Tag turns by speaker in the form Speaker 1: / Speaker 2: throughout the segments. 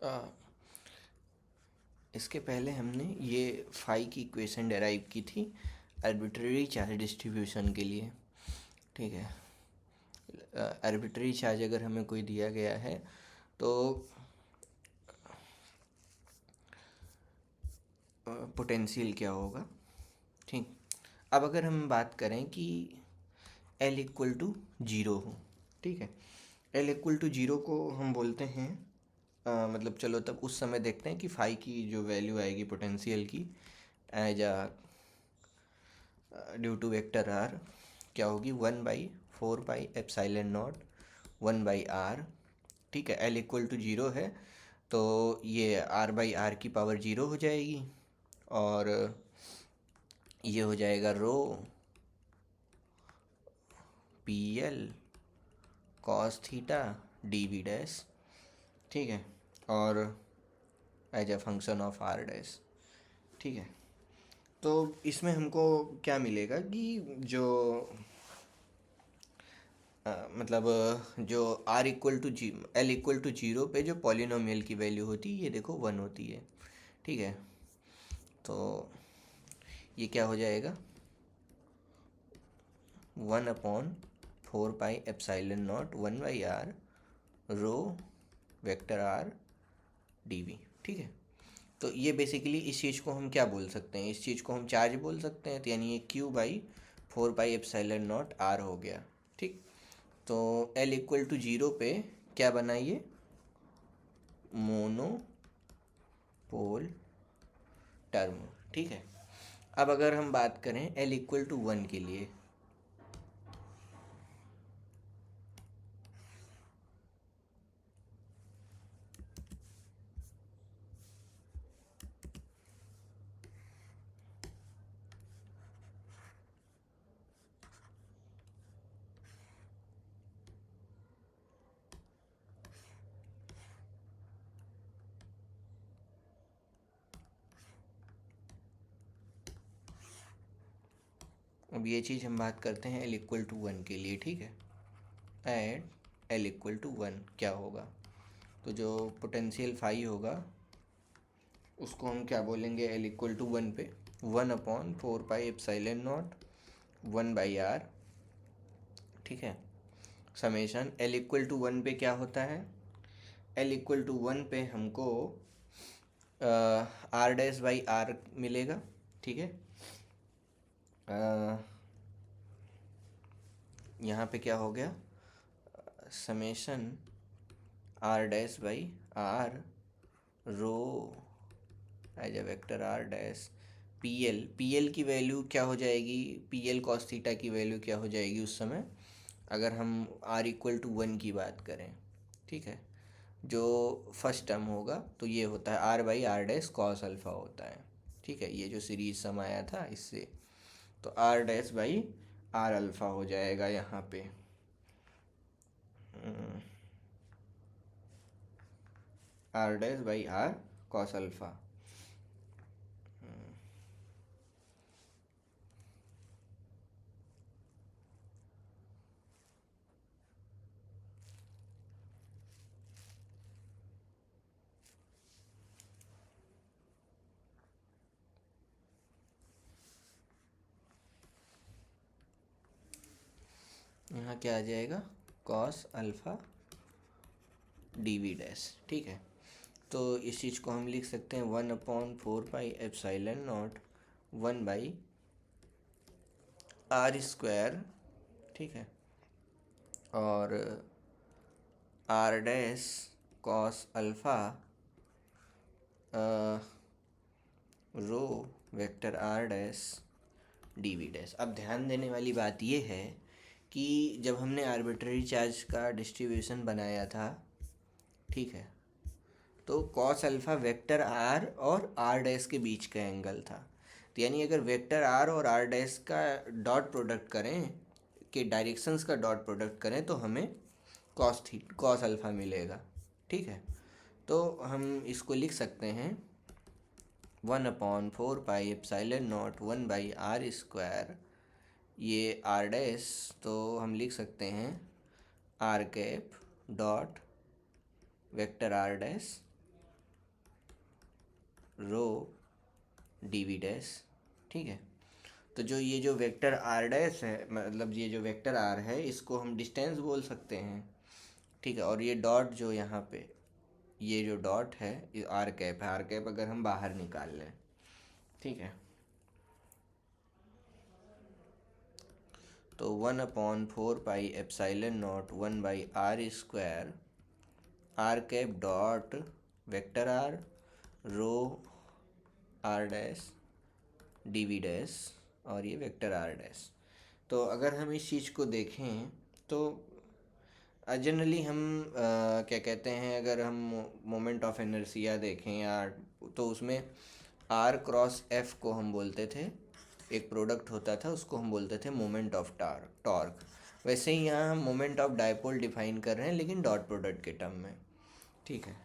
Speaker 1: आ, इसके पहले हमने ये फाई की इक्वेशन डेराइव की थी आर्बिट्रेरी चार्ज डिस्ट्रीब्यूशन के लिए। ठीक है, आर्बिट्रेरी चार्ज अगर हमें कोई दिया गया है तो पोटेंशियल क्या होगा। ठीक, अब अगर हम बात करें कि L इक्वल टू ज़ीरो हो, ठीक है, L इक्वल टू ज़ीरो को हम बोलते हैं मतलब चलो तब उस समय देखते हैं कि फाई की जो वैल्यू आएगी पोटेंशियल की as a due to vector R क्या होगी, 1/4 पाई एप्सिलॉन नॉट 1/r। ठीक है, L इक्वल टू ज़ीरो है तो ये r/r की पावर ज़ीरो हो जाएगी और ये हो जाएगा rho PL cos theta dv dash. ठीक है, और as a function of r dash. ठीक है, तो इसमें हमको क्या मिलेगा कि जो मतलब जो r इक्वल टू जी L इक्वल टू ज़ीरो पे जो पॉलिनोमियल की वैल्यू होती है ये देखो 1 होती है। ठीक है, तो ये क्या हो जाएगा, 1/4 pi epsilon not 1/r rho vector r dv। ठीक है, तो ये बेसिकली इस चीज़ को हम क्या बोल सकते हैं, इस चीज़ को हम चार्ज बोल सकते हैं, तो यानी ये Q/4 pi epsilon not r हो गया। ठीक, तो L इक्वल टू ज़ीरो पे क्या बना ये मोनोपोल टर्म। ठीक है, अब अगर हम बात करें L इक्वल टू 1 के लिए, अब ये चीज़ हम बात करते हैं L इक्वल टू 1 के लिए। ठीक है, एट L इक्वल टू 1 क्या होगा, तो जो पोटेंशियल फाई होगा उसको हम क्या बोलेंगे, L इक्वल टू 1 पे 1/4 पाई एप्सिलॉन नॉट 1/r। ठीक है, समेशन L इक्वल टू 1 पे क्या होता है, L इक्वल टू 1 पे हमको r डैश बाई r मिलेगा। ठीक है, यहाँ पे क्या हो गया, summation r dash by r rho as a vector r dash P L की वैल्यू क्या हो जाएगी, PL cos थीटा की वैल्यू क्या हो जाएगी उस समय अगर हम r इक्वल टू 1 की बात करें। ठीक है, जो फर्स्ट टर्म होगा तो ये होता है r/r डैश कॉस अल्फ़ा होता है। ठीक है, ये जो सीरीज सम आया था इससे, तो r dash by r alpha हो जाएगा यहाँ पे r dash by r cos alpha. यहाँ क्या आ जाएगा, कॉस अल्फ़ा dv डैश। ठीक है, तो इस चीज़ को हम लिख सकते हैं 1/4 पाई एप्सिलॉन नॉट 1/r²। ठीक है, और r dash cos alpha rho vector r dash dv dash. अब ध्यान देने वाली बात यह है कि जब हमने आर्बिट्रेरी चार्ज का डिस्ट्रीब्यूशन बनाया था, ठीक है, तो कॉस अल्फ़ा वेक्टर r और r डैश के बीच का एंगल था। तो यानी अगर वेक्टर r और r डैश का डॉट प्रोडक्ट करें, के डायरेक्शंस का डॉट प्रोडक्ट करें तो हमें कॉस अल्फ़ा मिलेगा। ठीक है, तो हम इसको लिख सकते हैं 1/4 पाई एप्सिलॉन नॉट 1/r²। ये r डैश तो हम लिख सकते हैं r cap dot vector r dash rho D V dash. ठीक है, तो जो ये जो वेक्टर आर डैश है, मतलब ये जो वेक्टर आर है, इसको हम डिस्टेंस बोल सकते हैं। ठीक है, और ये डॉट जो यहाँ पे ये जो डॉट है ये आर कैप है। आर कैप अगर हम बाहर निकाल लें, ठीक है, तो 1/4 pi epsilon not 1/r² R cap dot vector R rho R dash D V dash और ये वेक्टर आर डैश। तो अगर हम इस चीज़ को देखें तो जनरली हम क्या कहते हैं, अगर हम मोमेंट ऑफ इनर्शिया देखें या तो उसमें आर क्रॉस एफ को हम बोलते थे, एक प्रोडक्ट होता था उसको हम बोलते थे मोमेंट ऑफ टॉर्क। वैसे ही यहाँ हम मोमेंट ऑफ डायपोल डिफाइन कर रहे हैं लेकिन डॉट प्रोडक्ट के टर्म में। ठीक है,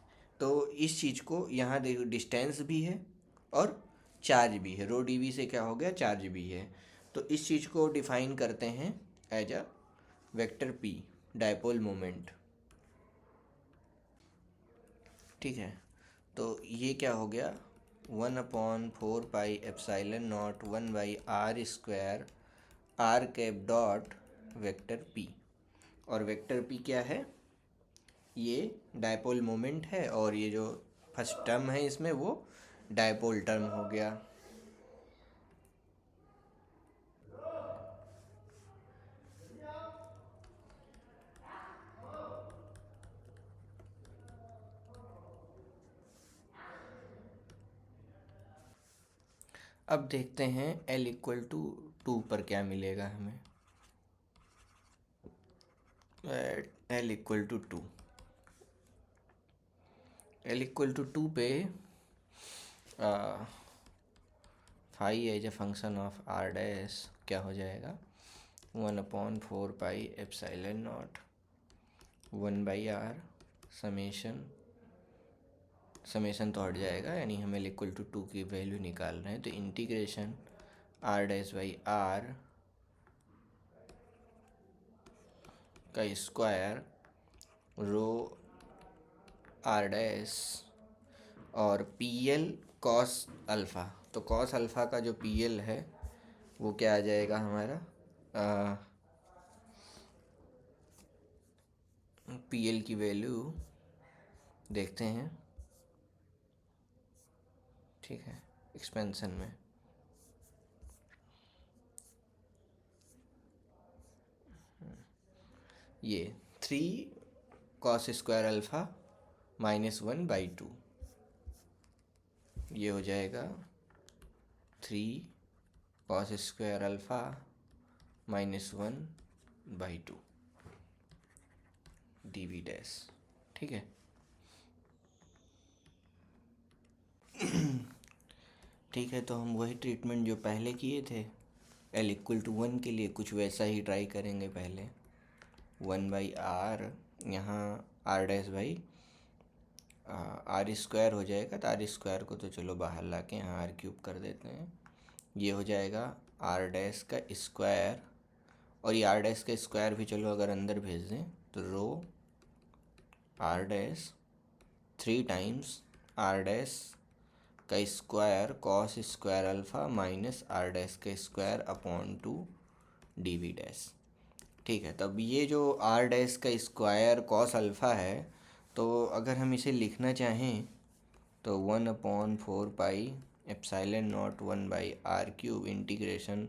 Speaker 1: तो इस चीज़ को यहाँ देखो, डिस्टेंस भी है और चार्ज भी है। रो डी वी से क्या हो गया, चार्ज भी है। तो इस चीज़ को डिफाइन करते हैं as a vector P, dipole moment. ठीक है, तो ये क्या हो गया, 1/4 pi epsilon not 1/r² R cap dot vector P. और वेक्टर पी क्या है, ये डायपोल मोमेंट है और ये जो फर्स्ट टर्म है इसमें वो डायपोल टर्म हो गया। अब देखते हैं L = 2 पर क्या मिलेगा हमें। L = 2 L = 2 पे phi as a function of R dash क्या हो जाएगा, 1/4 pi epsilon not 1/r summation तो हट जाएगा, यानी हमें L = 2 की वैल्यू निकाल रहे हैं, तो integration R dash by R का स्क्वायर रो आर डैश और पी एल कॉस अल्फ़ा। तो कॉस अल्फ़ा का जो पी एल है वो क्या आ जाएगा हमारा, पी एल की वैल्यू देखते हैं। ठीक है, एक्सपेंशन में ये 3 cos² अल्फ़ा -1/2 ये हो जाएगा 3 cos² alpha -1/2 D V dash. ठीक है, ठीक है, तो हम वही ट्रीटमेंट जो पहले किए थे L = 1 के लिए कुछ वैसा ही ट्राई करेंगे। पहले 1/r, यहाँ r डैश बाई r² हो जाएगा, तो r² को तो चलो बाहर ला के यहाँ r³ कर देते हैं। ये हो जाएगा r डैश का स्क्वायर, और ये r डैश का स्क्वायर भी चलो अगर अंदर भेज दें तो rho r dash 3 times r dash का square cos² alpha minus r dash का square upon 2 D V dash. ठीक है, तब ये जो r डैश का स्क्वायर cos अल्फ़ा है, तो अगर हम इसे लिखना चाहें तो 1/4 pi epsilon not 1/r³ integration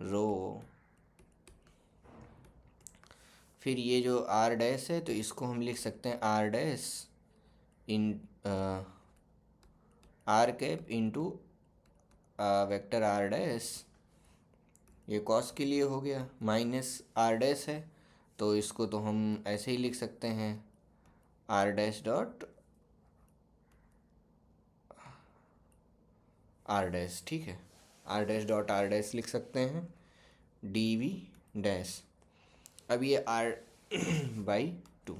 Speaker 1: rho, फिर ये जो r डैश है तो इसको हम लिख सकते हैं r dash in R cap into vector R dash, ये कॉस के लिए हो गया, माइनस आर डैश है तो इसको तो हम ऐसे ही लिख सकते हैं R dash dot R dash. ठीक है, R dash dot R dash लिख सकते हैं डी वी डैश। अब ये r/2।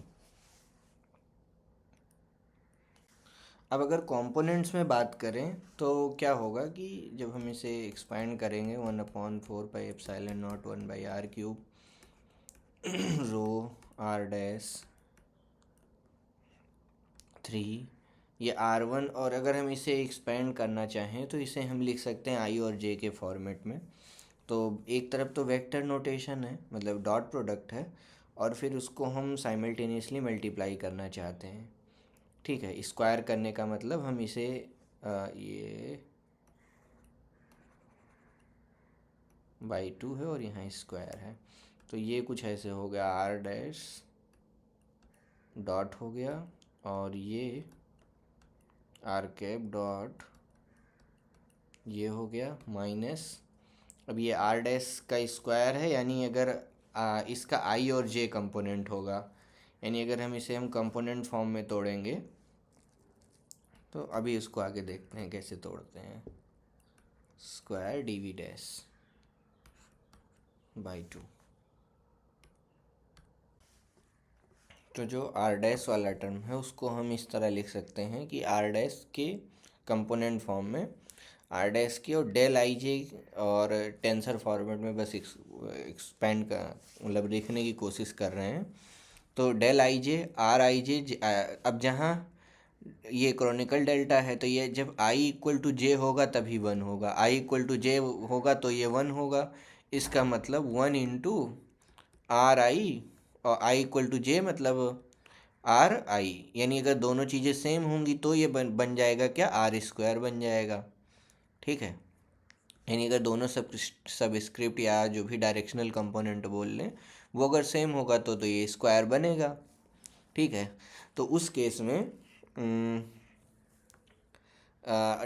Speaker 1: अब अगर कंपोनेंट्स में बात करें तो क्या होगा कि जब हम इसे एक्सपांड करेंगे 1/4 pi epsilon not 1/r³ rho r dash 3, ये R1, और अगर हम इसे एक्सपेंड करना चाहें तो इसे हम लिख सकते हैं आई और जे के फॉर्मेट में। तो एक तरफ तो वेक्टर नोटेशन है, मतलब डॉट प्रोडक्ट है, और फिर उसको हम साइमल्टेनियसली मल्टीप्लाई करना चाहते हैं। ठीक है, स्क्वायर करने का मतलब हम इसे ये बाई 2 है और यहाँ स्क्वायर है, तो ये कुछ ऐसे हो गया, आर डैश डॉट हो गया, और ये आर कैप डॉट ये हो गया माइनस। अब ये आर डैश का स्क्वायर है, यानी अगर इसका आई और जे कंपोनेंट होगा, यानी अगर हम कंपोनेंट फॉर्म में तोड़ेंगे, तो अभी इसको आगे देखते हैं कैसे तोड़ते हैं। Square D V dash by 2। तो जो आर डैश वाला टर्म है उसको हम इस तरह लिख सकते हैं कि आर डैश के कंपोनेंट फॉर्म में आर डैश की और डेल आई जे, और टेंसर फॉर्मेट में बस एक्सपेंड का मतलब लिखने की कोशिश कर रहे हैं। तो डेल आई जे आर आई जे, अब जहाँ ये क्रॉनिकल डेल्टा है तो ये जब आई इक्वल टू जे होगा तभी वन होगा, आई इक्वल टू जे होगा तो ये वन होगा। इसका मतलब 1 इंटू आर आई, और आई इक्वल टू जे मतलब आर आई, यानी अगर दोनों चीज़ें सेम होंगी तो ये बन जाएगा क्या, आर स्क्वायर बन जाएगा। ठीक है, यानी अगर दोनों सबस्क्रिप्ट या जो भी डायरेक्शनल कंपोनेंट बोल लें वो अगर सेम होगा तो ये स्क्वायर बनेगा। ठीक है, तो उस केस में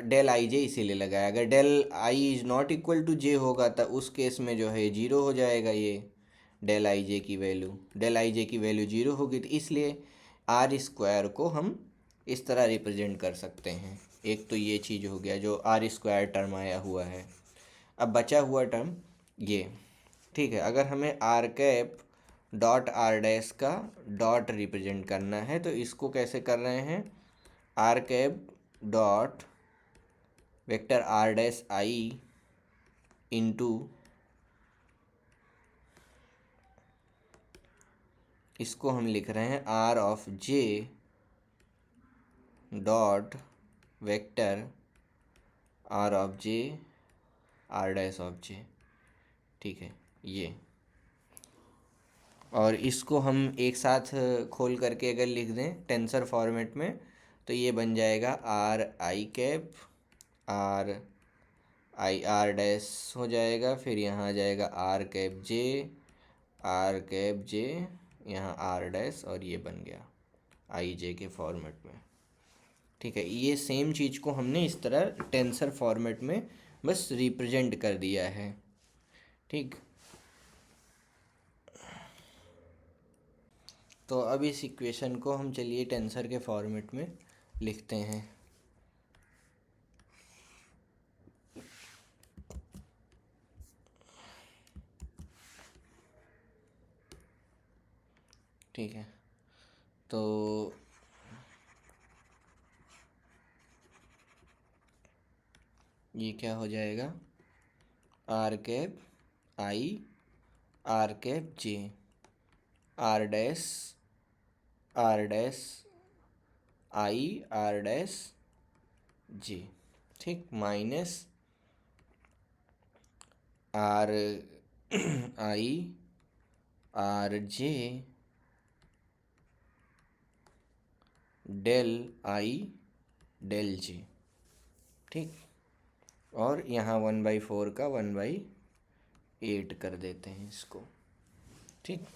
Speaker 1: डेल आई जे इसीलिए लगाया। अगर del I is not equal to J होगा तो उस केस में जो है जीरो हो जाएगा, ये डेल आई जे की वैल्यू जीरो होगी, तो इसलिए आर स्क्वायर को हम इस तरह रिप्रेजेंट कर सकते हैं। एक तो ये चीज़ हो गया जो आर स्क्वायर टर्म आया हुआ है। अब बचा हुआ टर्म ये, ठीक है, अगर हमें R cap dot R dash का डॉट रिप्रेजेंट करना है तो इसको कैसे कर रहे हैं, R cap dot vector R dash I into, इसको हम लिख रहे हैं R of J dot vector R of J R dash of J. ठीक है, ये, और इसको हम एक साथ खोल करके अगर लिख दें टेंसर फॉर्मेट में तो ये बन जाएगा are I cap are I R dash हो जाएगा, फिर यहाँ आ जाएगा आर कैप जे यहाँ आर डैश, और ये बन गया आई जे के फॉर्मेट में। ठीक है, ये सेम चीज़ को हमने इस तरह टेंसर फॉर्मेट में बस रिप्रेजेंट कर दिया है। ठीक, तो अब इस इक्वेशन को हम चलिए टेंसर के फॉर्मेट में लिखते हैं। ठीक है, तो ये क्या हो जाएगा, R cap I R cap J R dash I R dash J. ठीक, minus R I R J del I del J. ठीक, और यहाँ 1/4 का 1/8 कर देते हैं इसको। ठीक,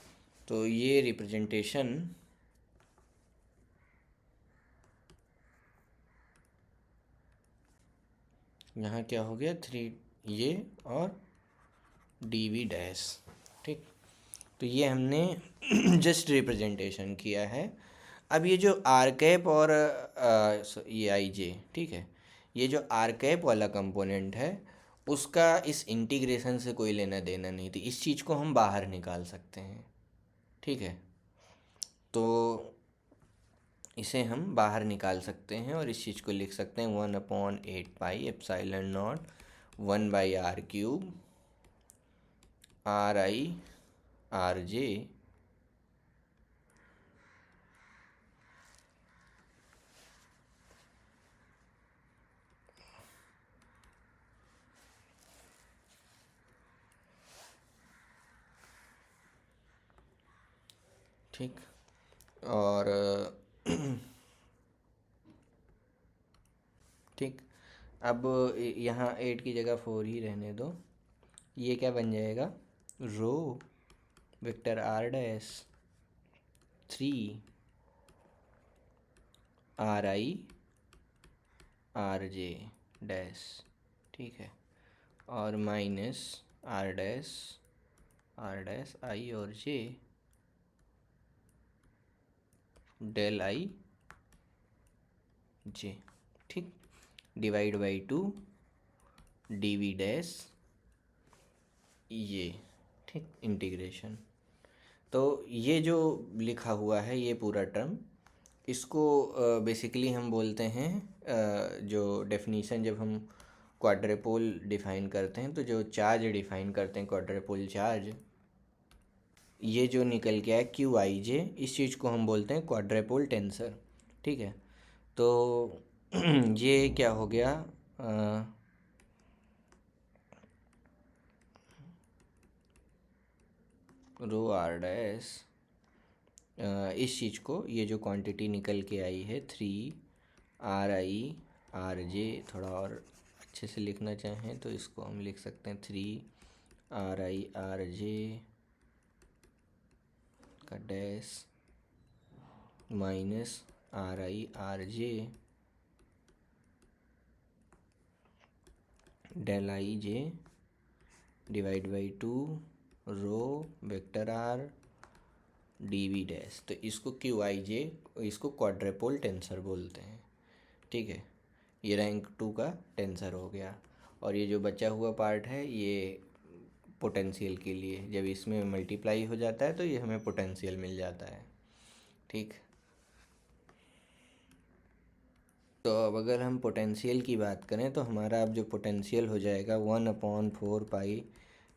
Speaker 1: तो ये रिप्रेजेंटेशन यहाँ क्या हो गया 3 ये और डी वी डैश। ठीक, तो ये हमने जस्ट रिप्रेजेंटेशन किया है। अब ये जो आर कैप और ये आई जे, ठीक है, ये जो आर कैप वाला कंपोनेंट है उसका इस इंटीग्रेशन से कोई लेना देना नहीं, तो इस चीज़ को हम बाहर निकाल सकते हैं। ठीक है, तो इसे हम बाहर निकाल सकते हैं और इस चीज़ को लिख सकते हैं 1/8 पाई ε0 1/r³ आर आई आर जे ठीक। और ठीक, अब यहाँ 8 की जगह 4 ही रहने दो। ये क्या बन जाएगा, rho vector R dash 3 R I R J dash, ठीक है, और माइनस आर डैश आई और जे डेल आई जे, ठीक, divide by 2 D V dash ये, ठीक, इंटीग्रेशन। तो ये जो लिखा हुआ है ये पूरा टर्म, इसको बेसिकली हम बोलते हैं जो डेफिनीशन जब हम क्वाड्रेपोल डिफ़ाइन करते हैं, तो जो चार्ज डिफ़ाइन करते हैं क्वाड्रेपोल चार्ज, ये जो निकल के आया क्यू आई जे, इस चीज़ को हम बोलते हैं क्वाड्रेपोल टेंसर, ठीक है। तो ये क्या हो गया, रो आर डैश, इस चीज़ को, ये जो क्वांटिटी निकल के आई है 3 आर आई आर जे, थोड़ा और अच्छे से लिखना चाहें तो इसको हम लिख सकते हैं 3 आर आई आर जे का dash minus R I R J del I J divide by 2 rho vector R D V dash. तो इसको क्यू आई जे, इसको क्वाड्रेपोल टेंसर बोलते हैं, ठीक है। ये रैंक 2 का टेंसर हो गया। और ये जो बचा हुआ पार्ट है ये पोटेंशियल के लिए, जब इसमें मल्टीप्लाई हो जाता है तो ये हमें पोटेंशियल मिल जाता है, ठीक। तो अब अगर हम पोटेंशियल की बात करें तो हमारा अब जो पोटेंशियल हो जाएगा 1/4 pi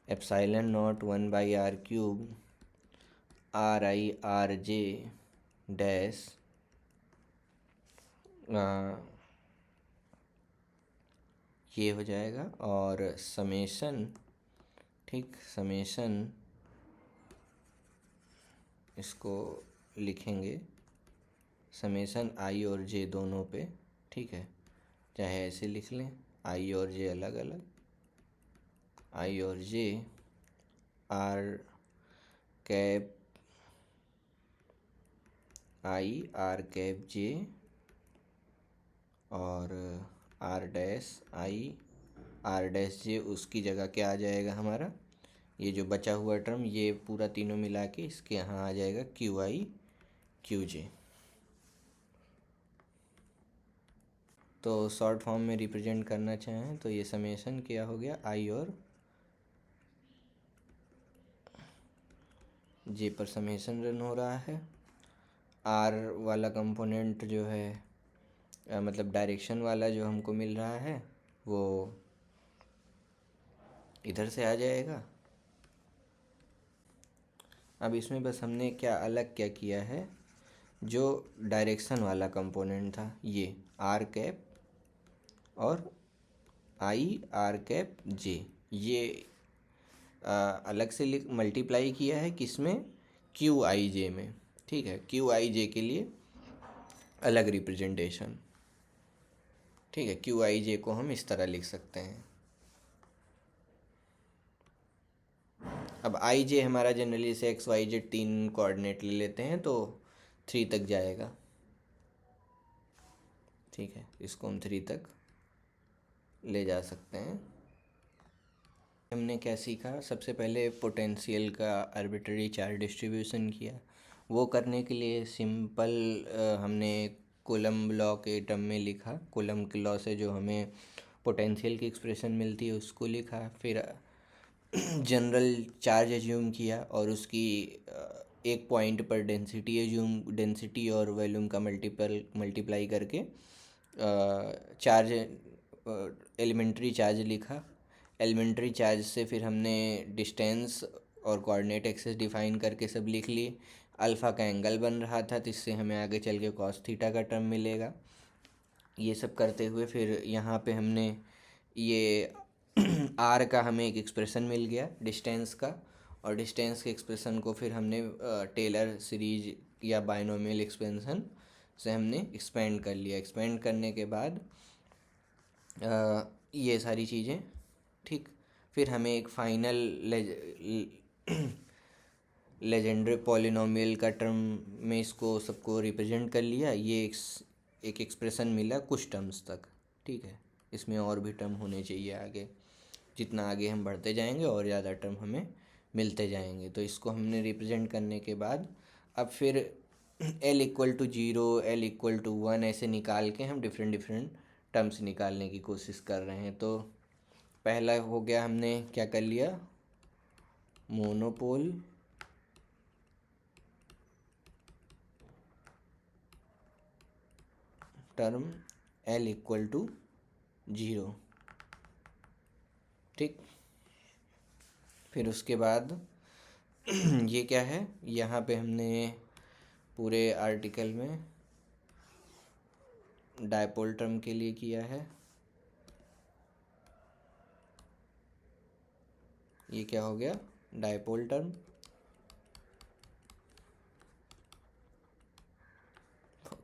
Speaker 1: epsilon not 1/r³ are I R J dash ये हो जाएगा, और समेशन, ठीक, समेशन इसको लिखेंगे समेशन आई और जे दोनों पे, ठीक है, चाहे ऐसे लिख लें, आई और जे अलग अलग, आई और J R cap I R cap J और R dash I R dash J, उसकी जगह क्या आ जाएगा हमारा, ये जो बचा हुआ टर्म, ये पूरा तीनों मिला के इसके यहाँ आ जाएगा क्यू आई क्यू जे। तो शॉर्ट फॉर्म में रिप्रेजेंट करना चाहें तो ये समेशन क्या हो गया, आई और जे पर समेशन रन हो रहा है, आर वाला कंपोनेंट जो है मतलब डायरेक्शन वाला जो हमको मिल रहा है वो इधर से आ जाएगा। अब इसमें बस हमने क्या अलग क्या किया है, जो डायरेक्शन वाला कंपोनेंट था ये आर कैप और आई आर कैप जे, ये अलग से मल्टीप्लाई किया है किसमें, क्यू आई जे में, ठीक है। क्यू आई जे के लिए अलग रिप्रेजेंटेशन, ठीक है। क्यू आई जे को हम इस तरह लिख सकते हैं। अब आई जे हमारा जनरली से एक्स वाई जेड 3 कोऑर्डिनेट ले लेते हैं तो 3 तक जाएगा, ठीक है, इसको हम 3 तक ले जा सकते हैं। हमने क्या सीखा, सबसे पहले पोटेंशियल का आर्बिट्ररी चार्ज डिस्ट्रीब्यूशन किया। वो करने के लिए सिंपल हमने कूलम लॉ के टर्म में लिखा, कूलम के लॉ से जो हमें पोटेंशियल की एक्सप्रेशन मिलती है उसको लिखा, फिर जनरल चार्ज एज्यूम किया और उसकी एक पॉइंट पर डेंसिटी और वॉल्यूम का मल्टीप्लाई करके चार्ज एलिमेंट्री चार्ज लिखा। एलिमेंट्री चार्ज से फिर हमने डिस्टेंस और कोऑर्डिनेट एक्सिस डिफाइन करके सब लिख ली। अल्फ़ा का एंगल बन रहा था तो इससे हमें आगे चल के कॉस थीटा का टर्म मिलेगा। ये सब करते हुए फिर यहाँ पे हमने ये आर का हमें एक एक्सप्रेशन मिल गया डिस्टेंस का, और डिस्टेंस के एक्सप्रेशन को फिर हमने टेलर सीरीज या बाइनोमियल एक्सपेंशन से हमने एक्सपेंड कर लिया। एक्सपेंड करने के बाद ये सारी चीज़ें, ठीक। फिर हमें एक फाइनल लेजेंडरी पॉलिनोमियल का टर्म में इसको सबको रिप्रेजेंट कर लिया। ये एक एक्सप्रेशन मिला कुछ टर्म्स तक, ठीक है। इसमें और भी टर्म होने चाहिए आगे, जितना आगे हम बढ़ते जाएंगे और ज़्यादा टर्म हमें मिलते जाएंगे। तो इसको हमने रिप्रेजेंट करने के बाद अब फिर L=0, L=1 ऐसे निकाल के हम डिफरेंट टर्म्स निकालने की कोशिश कर रहे हैं। तो पहला हो गया, हमने क्या कर लिया, मोनोपोल टर्म L=0, ठीक। फिर उसके बाद ये क्या है, यहाँ पे हमने पूरे आर्टिकल में डायपोल टर्म के लिए किया है। ये क्या हो गया, डायपोल टर्म।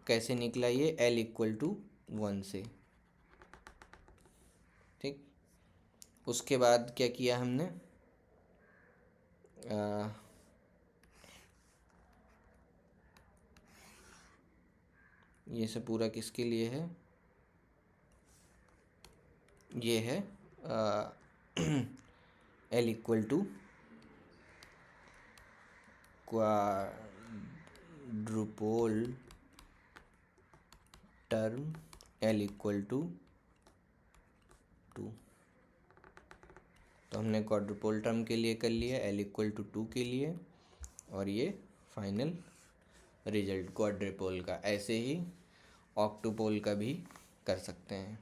Speaker 1: कैसे निकला ये, L=1 से, ठीक। उसके बाद क्या किया हमने, ये सब पूरा किसके लिए है, ये है L=क्वाड्रुपोल टर्म L=2। तो हमने क्वाड्रुपोल टर्म के लिए कर लिया, L=2 के लिए, और ये फाइनल रिजल्ट क्वाड्रुपोल का। ऐसे ही ऑक्टुपोल का भी कर सकते हैं।